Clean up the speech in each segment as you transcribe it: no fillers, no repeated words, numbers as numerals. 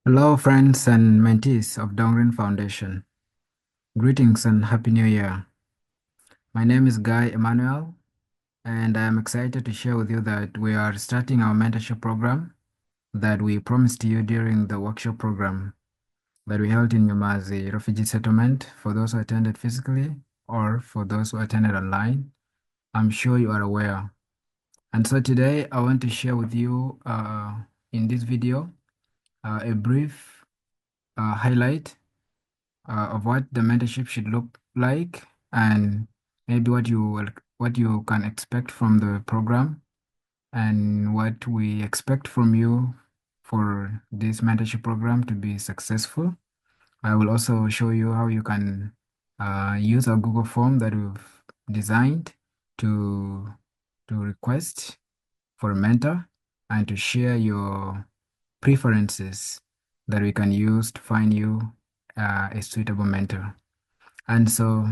Hello, friends and mentees of Dongriin Foundation. Greetings and Happy New Year. My name is Ghai Emmanuel, and I am excited to share with you that we are starting our mentorship program that we promised you during the workshop program that we held in Nyumazi refugee settlement for those who attended physically or for those who attended online. I'm sure you are aware. And so today I want to share with you in this video a brief highlight of what the mentorship should look like and maybe what you can expect from the program and what we expect from you for this mentorship program to be successful. I will also show you how you can use our Google form that we've designed to request for a mentor and to share your preferences that we can use to find you a suitable mentor. And so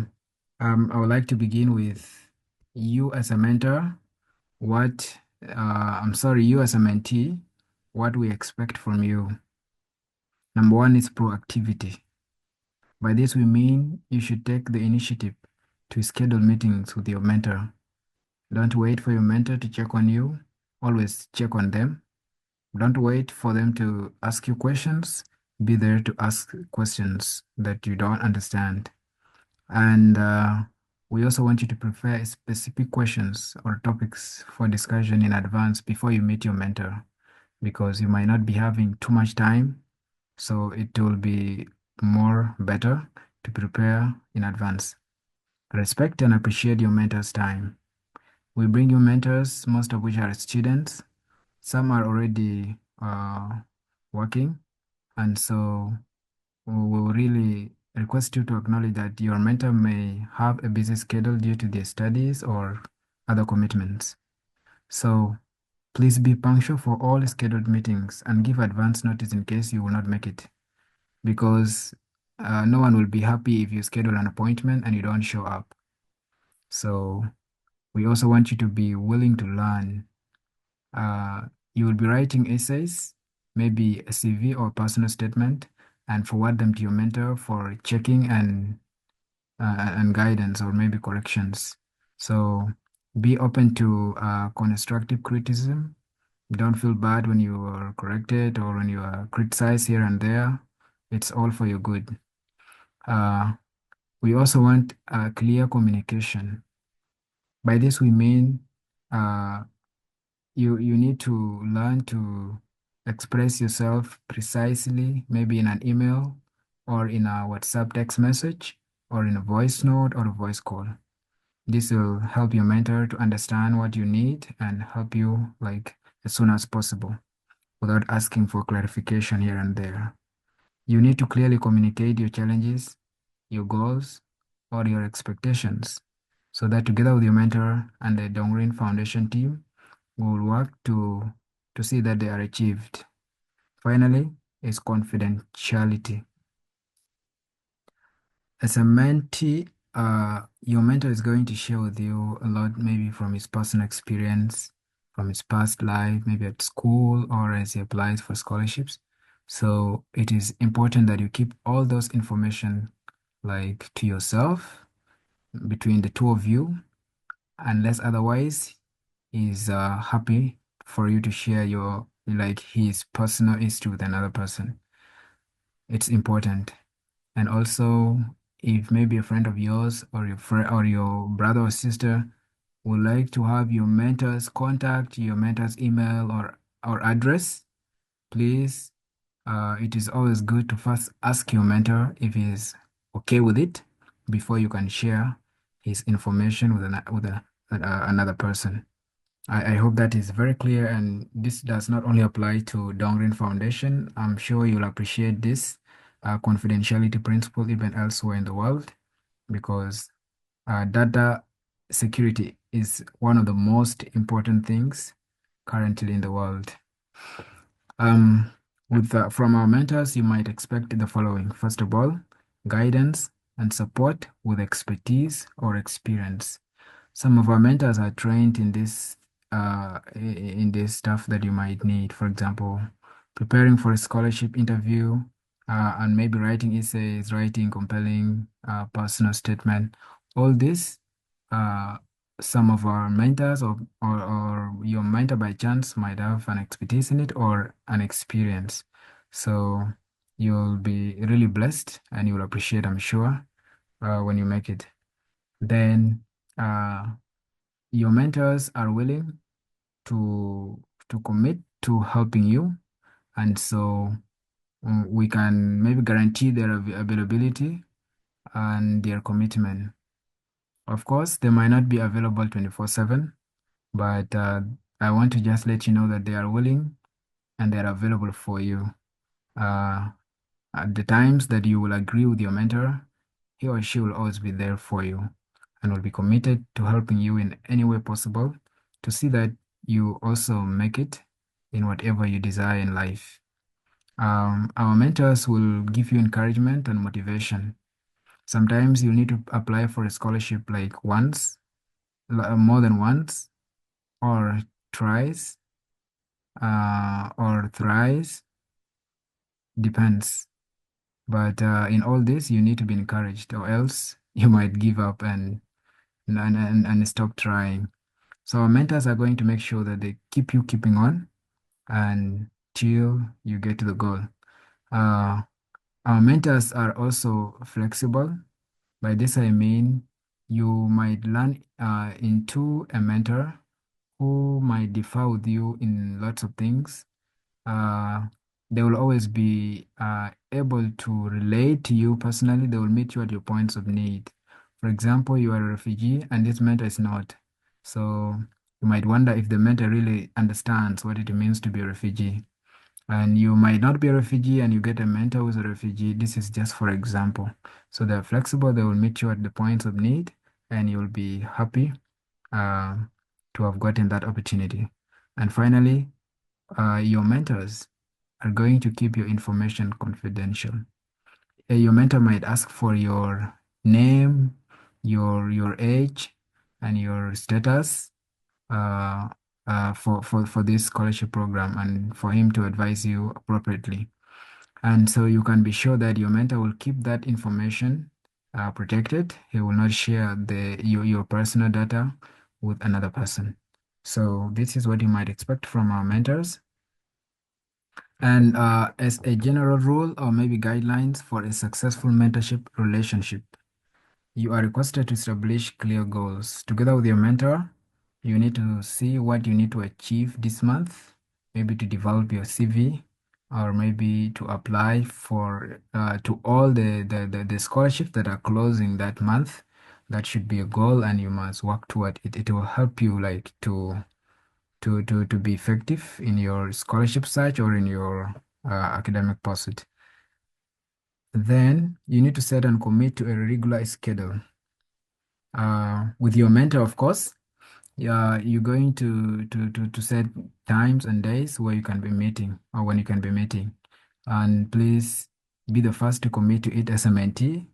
I would like to begin with you as a mentor, you as a mentee, what we expect from you. Number one is proactivity. By this, we mean you should take the initiative to schedule meetings with your mentor. Don't wait for your mentor to check on you, always check on them. Don't wait for them to ask you questions. Be there to ask questions that you don't understand. And we also want you to prepare specific questions or topics for discussion in advance before you meet your mentor, because you might not be having too much time. So it will be more better to prepare in advance. Respect and appreciate your mentor's time. We bring you mentors, most of which are students. Some are already working. And so we will really request you to acknowledge that your mentor may have a busy schedule due to their studies or other commitments. So please be punctual for all scheduled meetings and give advance notice in case you will not make it, because no one will be happy if you schedule an appointment and you don't show up. So we also want you to be willing to learn. You will be writing essays, maybe a CV or personal statement, and forward them to your mentor for checking and guidance or maybe corrections. So be open to constructive criticism. Don't feel bad when you are corrected or when you are criticized here and there. It's all for your good. Uh, we also want clear communication. By this we mean uh, you need to learn to express yourself precisely, maybe in an email or in a WhatsApp text message or in a voice note or a voice call. This will help your mentor to understand what you need and help you like as soon as possible without asking for clarification here and there. You need to clearly communicate your challenges, your goals, or your expectations so that together with your mentor and the Dongriin Foundation team, we will work to see that they are achieved. Finally, is confidentiality. As a mentee, your mentor is going to share with you a lot, maybe from his personal experience, from his past life, maybe at school or as he applies for scholarships. So it is important that you keep all those information like to yourself between the two of you, unless otherwise he's happy for you to share your like his personal history with another person. It's important. And also, if maybe a friend of yours or your friend or your brother or sister would like to have your mentor's contact, your mentor's email or address, please, it is always good to first ask your mentor if he's okay with it before you can share his information with another person. I hope that is very clear, and this does not only apply to Dongriin Foundation. I'm sure you'll appreciate this confidentiality principle even elsewhere in the world, because data security is one of the most important things currently in the world. Um, from our mentors, you might expect the following. First of all, guidance and support with expertise or experience. Some of our mentors are trained in this stuff that you might need. For example, preparing for a scholarship interview, and maybe writing essays, writing compelling personal statement. All this, uh, some of our mentors or your mentor by chance might have an expertise in it or an experience. So you'll be really blessed and you'll appreciate, I'm sure, when you make it. Then uh, your mentors are willing to commit to helping you, and so we can maybe guarantee their availability and their commitment. Of course, they might not be available 24/7, but I want to just let you know that they are willing and they are available for you. Uh, at the times that you will agree with your mentor, he or she will always be there for you and will be committed to helping you in any way possible to see that you also make it in whatever you desire in life. Our mentors will give you encouragement and motivation. Sometimes you'll need to apply for a scholarship like once, more than once, or twice, or thrice, depends. But in all this, you need to be encouraged, or else you might give up and stop trying. So our mentors are going to make sure that they keep you keeping on until you get to the goal. Uh, our mentors are also flexible. By this I mean you might learn into a mentor who might differ with you in lots of things. Uh, they will always be able to relate to you personally. They will meet you at your points of need. For example, you are a refugee and this mentor is not. So you might wonder if the mentor really understands what it means to be a refugee. And you might not be a refugee and you get a mentor who's a refugee. This is just for example. So they're flexible, they will meet you at the points of need, and you'll be happy uh, to have gotten that opportunity. And finally, your mentors are going to keep your information confidential. Your mentor might ask for your name, your age, and your status uh, for this scholarship program and for him to advise you appropriately. And so you can be sure that your mentor will keep that information protected. He will not share your personal data with another person. So this is what you might expect from our mentors. And as a general rule or maybe guidelines for a successful mentorship relationship, you are requested to establish clear goals. Together with your mentor, you need to see what you need to achieve this month, maybe to develop your CV, or maybe to apply for to all the scholarships that are closing that month. That should be a goal, and you must work toward it. It will help you like to be effective in your scholarship search or in your academic pursuit. Then you need to set and commit to a regular schedule. With your mentor, of course, yeah, you're going to set times and days where you can be meeting or when you can be meeting. And please be the first to commit to it as a mentee,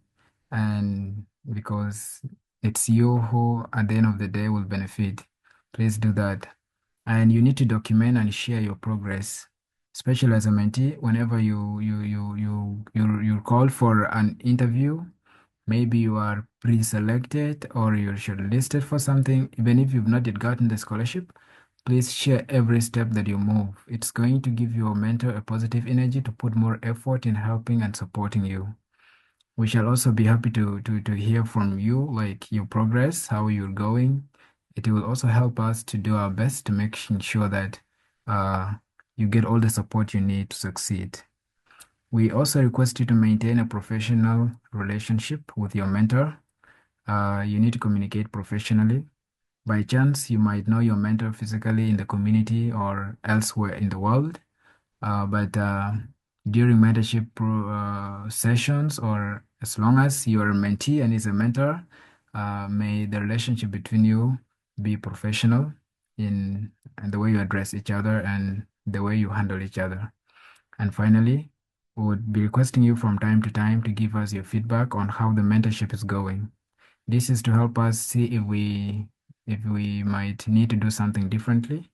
and because it's you who at the end of the day will benefit. Please do that. And you need to document and share your progress, especially as a mentee. Whenever you call for an interview, maybe you are pre-selected or you're shortlisted for something, even if you've not yet gotten the scholarship, please share every step that you move. It's going to give your mentor a positive energy to put more effort in helping and supporting you. We shall also be happy to hear from you, like your progress, how you're going. It will also help us to do our best to make sure that uh, you get all the support you need to succeed. We also request you to maintain a professional relationship with your mentor. You need to communicate professionally. By chance, you might know your mentor physically in the community or elsewhere in the world, but during mentorship sessions, or as long as you're a mentee and he's a mentor, may the relationship between you be professional in the way you address each other and the way you handle each other. And finally, we would be requesting you from time to time to give us your feedback on how the mentorship is going. This is to help us see if we might need to do something differently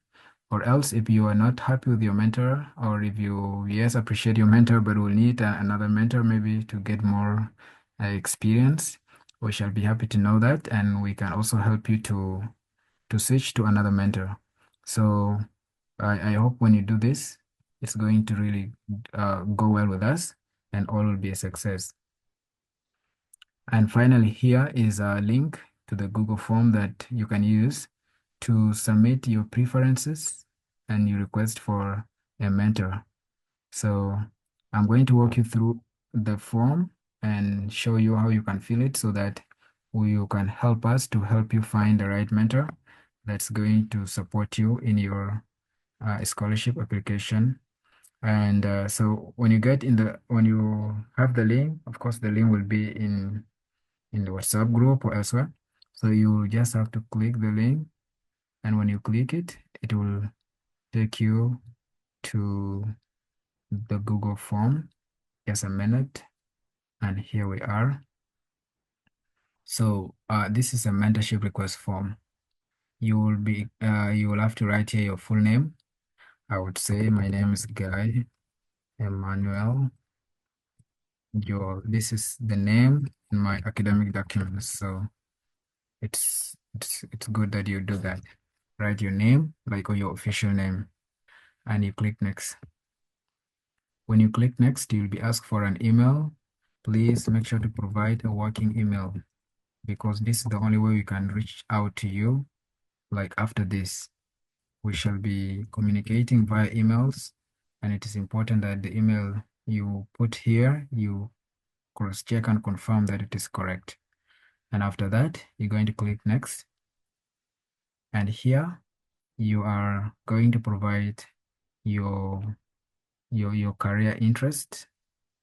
Or else, if you are not happy with your mentor, or if you, yes, appreciate your mentor, but will need another mentor maybe to get more experience, we shall be happy to know that, and we can also help you to switch to another mentor. So I hope when you do this, it's going to really go well with us, and all will be a success. And finally, here is a link to the Google form that you can use to submit your preferences and your request for a mentor. So I'm going to walk you through the form and show you how you can fill it so that you can help us to help you find the right mentor that's going to support you in your scholarship application. And so when you have the link, of course, the link will be in the WhatsApp group or elsewhere. So you just have to click the link, and when you click it, it will take you to the Google form. Just a minute, and here we are. So this is a mentorship request form. You will have to write here your full name. I would say my name is Ghai Emmanuel Jool. This is the name in my academic documents. So it's good that you do that. Write your name, like, or your official name, and you click next. When you click next, you'll be asked for an email. Please make sure to provide a working email, because this is the only way we can reach out to you. Like after this, we shall be communicating via emails, and it is important that the email you put here, you cross-check and confirm that it is correct. And after that, you're going to click next. And here, you are going to provide your career interest,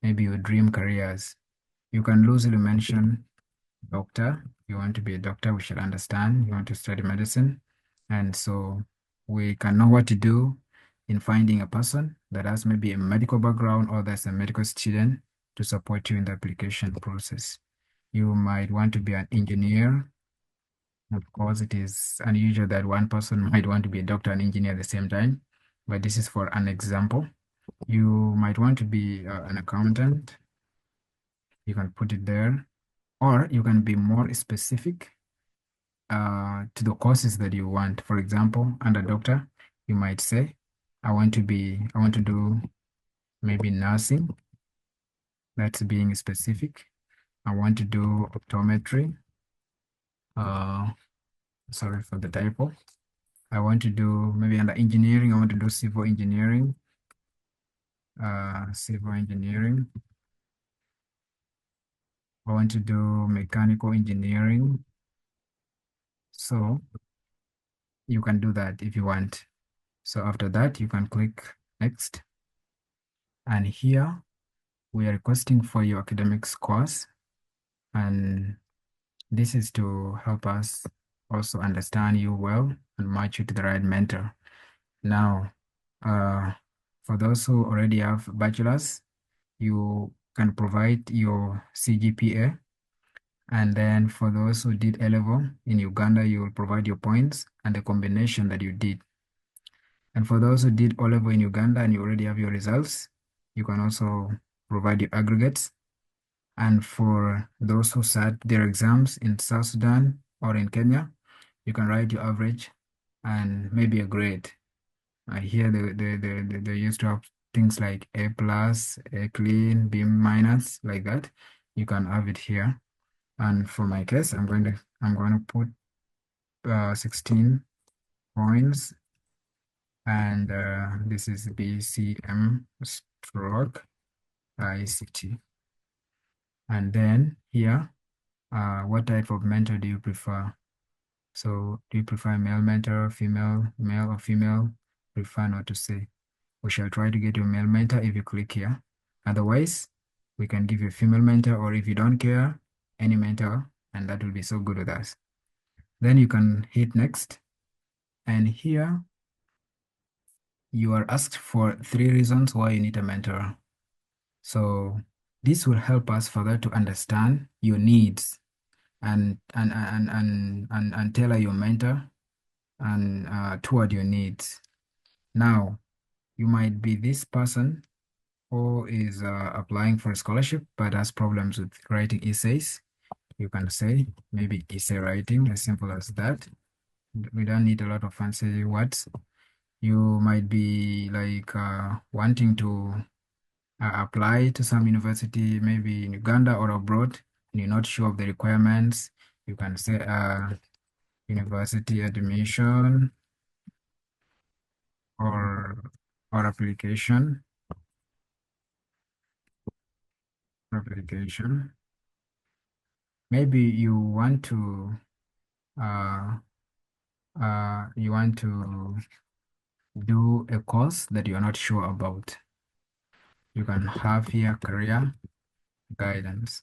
maybe your dream careers. You can loosely mention doctor. You want to be a doctor, we should understand. You want to study medicine. And so we can know what to do in finding a person that has maybe a medical background or that's a medical student to support you in the application process. You might want to be an engineer. Of course, it is unusual that one person might want to be a doctor and engineer at the same time, but this is for an example. You might want to be an accountant. You can put it there, or you can be more specific to the courses that you want. For example, under doctor, you might say, I want to do maybe nursing. That's being specific. I want to do optometry. Sorry for the typo. I want to do maybe under engineering, I want to do civil engineering. Civil engineering. I want to do mechanical engineering. So you can do that if you want. So after that, you can click next. And here we are requesting for your academic scores. And this is to help us also understand you well and match you to the right mentor. Now, for those who already have bachelor's, you can provide your CGPA. And then for those who did A-level in Uganda, you will provide your points and the combination that you did. And for those who did O-level in Uganda and you already have your results, you can also provide your aggregates. And for those who sat their exams in South Sudan or in Kenya, you can write your average and maybe a grade. Here they used to have things like A plus, A clean, B minus, like that. You can have it here. And for my case, I'm going to put 16 points, and this is BCM stroke ICT. And then here, what type of mentor do you prefer? So do you prefer male mentor, female, male or female? Prefer not to say. We shall try to get you a male mentor if you click here. Otherwise, we can give you a female mentor, or if you don't care, any mentor, and that will be so good with us. Then you can hit next. And here you are asked for 3 reasons why you need a mentor. So this will help us further to understand your needs and tailor your mentor and toward your needs. Now, you might be this person who is applying for a scholarship but has problems with writing essays. You can say maybe essay writing, as simple as that. We don't need a lot of fancy words. You might be like wanting to apply to some university, maybe in Uganda or abroad, and you're not sure of the requirements. You can say university admission or application. Maybe uh, you want to do a course that you're not sure about. You can have here career guidance.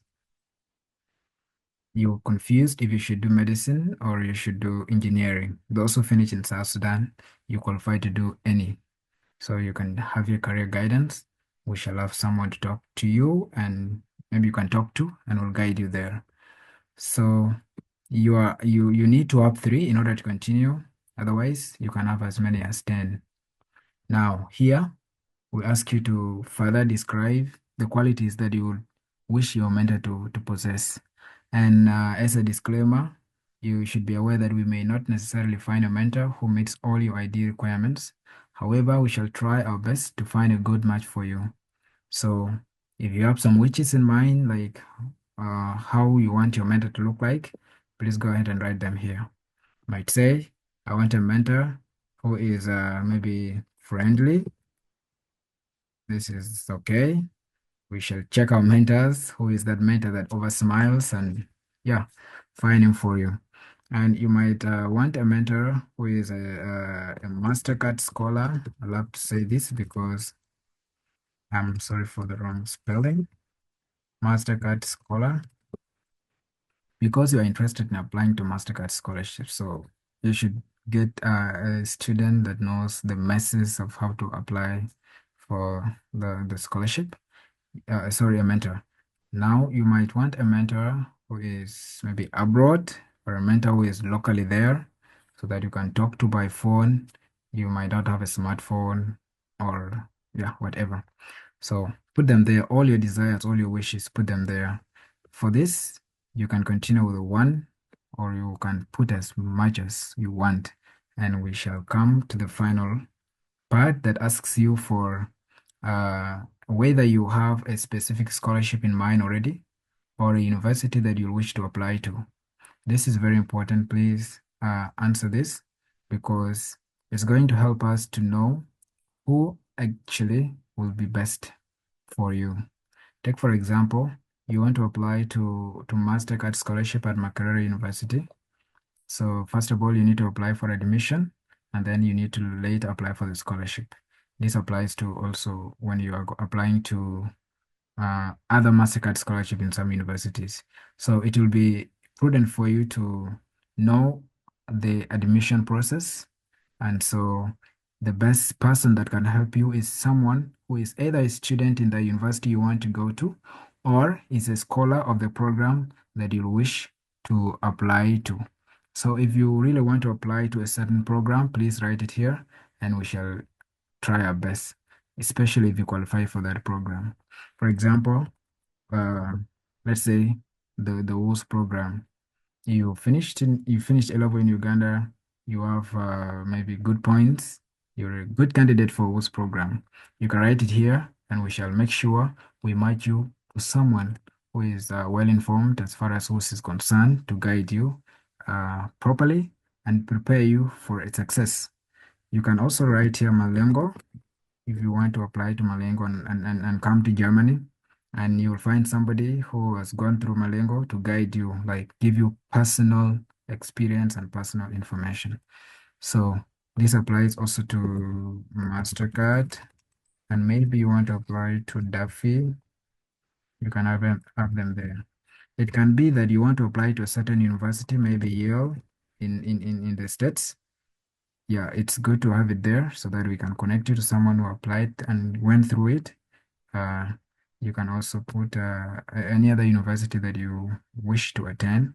You're confused if you should do medicine or you should do engineering. Those who finish in South Sudan, you qualify to do any. So you can have your career guidance. We shall have someone to talk to you and maybe you can talk to and we'll guide you there. So you need to have 3 in order to continue. Otherwise, you can have as many as 10. Now, here we ask you to further describe the qualities that you would wish your mentor to possess. And as a disclaimer, you should be aware that we may not necessarily find a mentor who meets all your ideal requirements. However, we shall try our best to find a good match for you. So if you have some wishes in mind, like how you want your mentor to look like, please go ahead and write them here. Might say, I want a mentor who is maybe friendly. This is okay. We shall check our mentors. Who is that mentor that over smiles and yeah, find him for you. And you might want a mentor who is a MasterCard scholar. I love to say this because I'm sorry for the wrong spelling. MasterCard scholar, because you're interested in applying to MasterCard scholarship. So you should get a student that knows the messes of how to apply for the scholarship. Sorry, a mentor. Now you might want a mentor who is maybe abroad or a mentor who is locally there so that you can talk to by phone. You might not have a smartphone or yeah, whatever. So put them there, all your desires, all your wishes, put them there. For this, you can continue with 1 or you can put as much as you want. And we shall come to the final part that asks you for whether you have a specific scholarship in mind already or a university that you wish to apply to. This is very important. Please answer this because it's going to help us to know who actually will be best for you. Take, for example, you want to apply to MasterCard scholarship at Makerere University. So first of all, you need to apply for admission and then you need to later apply for the scholarship. This applies to also when you are applying to other MasterCard scholarship in some universities. So it will be prudent for you to know the admission process. And so the best person that can help you is someone who is either a student in the university you want to go to or is a scholar of the program that you wish to apply to. So if you really want to apply to a certain program, please write it here and we shall try our best, especially if you qualify for that program. For example, uh, let's say the WOS program. You finished A level in Uganda. You have maybe good points. You're a good candidate for WOS program. You can write it here, and we shall make sure we match you to someone who is well informed as far as WOS is concerned to guide you properly and prepare you for its success. You can also write here Malengo if you want to apply to Malengo and come to Germany, and you'll find somebody who has gone through Malengo to guide you, like give you personal experience and personal information. So this applies also to MasterCard, and maybe you want to apply to Duffy, you can have them there. It can be that you want to apply to a certain university, maybe Yale in the States. Yeah, it's good to have it there so that we can connect you to someone who applied and went through it. Uh, you can also put any other university that you wish to attend,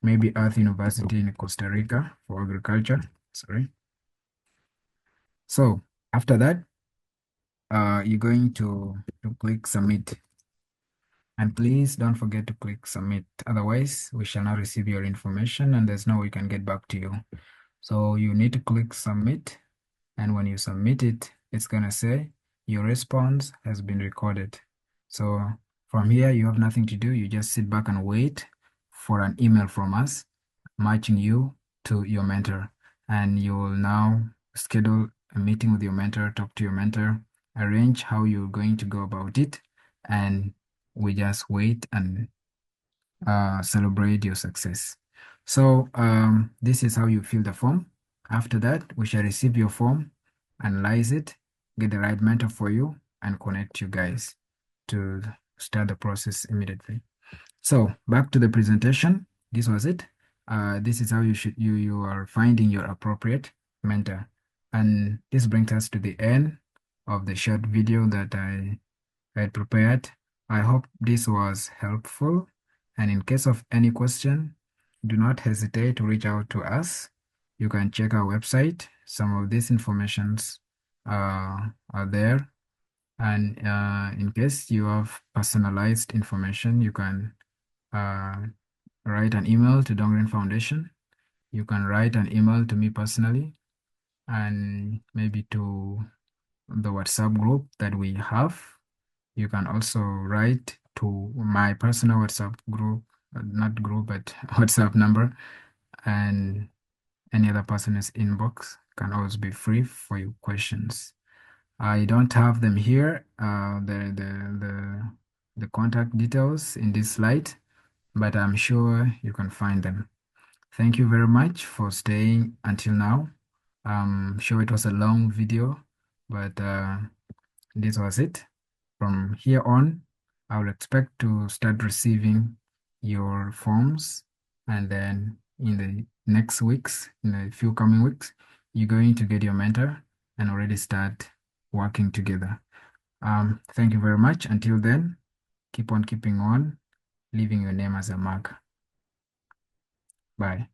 maybe Earth University in Costa Rica for agriculture. Sorry. So After that, you're going to click submit. And please don't forget to click submit. Otherwise, we shall not receive your information and there's no way we can get back to you. So you need to click submit. And when you submit it, it's going to say your response has been recorded. So from here, you have nothing to do. You just sit back and wait for an email from us matching you to your mentor. And you will now schedule a meeting with your mentor, talk to your mentor, arrange how you're going to go about it. And we just wait and celebrate your success. So this is how you fill the form. After that, we shall receive your form, analyze it, get the right mentor for you, and connect you guys to start the process immediately. So back to the presentation. This was it. This is how you are finding your appropriate mentor. And this brings us to the end of the short video that I had prepared. I hope this was helpful. And in case of any question, do not hesitate to reach out to us. You can check our website. Some of these informations are there. And in case you have personalized information, you can write an email to Dongriin Foundation. You can write an email to me personally and maybe to the WhatsApp group that we have. You can also write to my personal WhatsApp group, not group, but WhatsApp number, and any other person's inbox can always be free for your questions. I don't have them here, the contact details in this slide, but I'm sure you can find them. Thank you very much for staying until now. I'm sure it was a long video, but this was it. From here on, I will expect to start receiving your forms, and then in the next weeks, in a few coming weeks, you're going to get your mentor and already start working together. Thank you very much. Until then, keep on keeping on, leaving your name as a mark. Bye.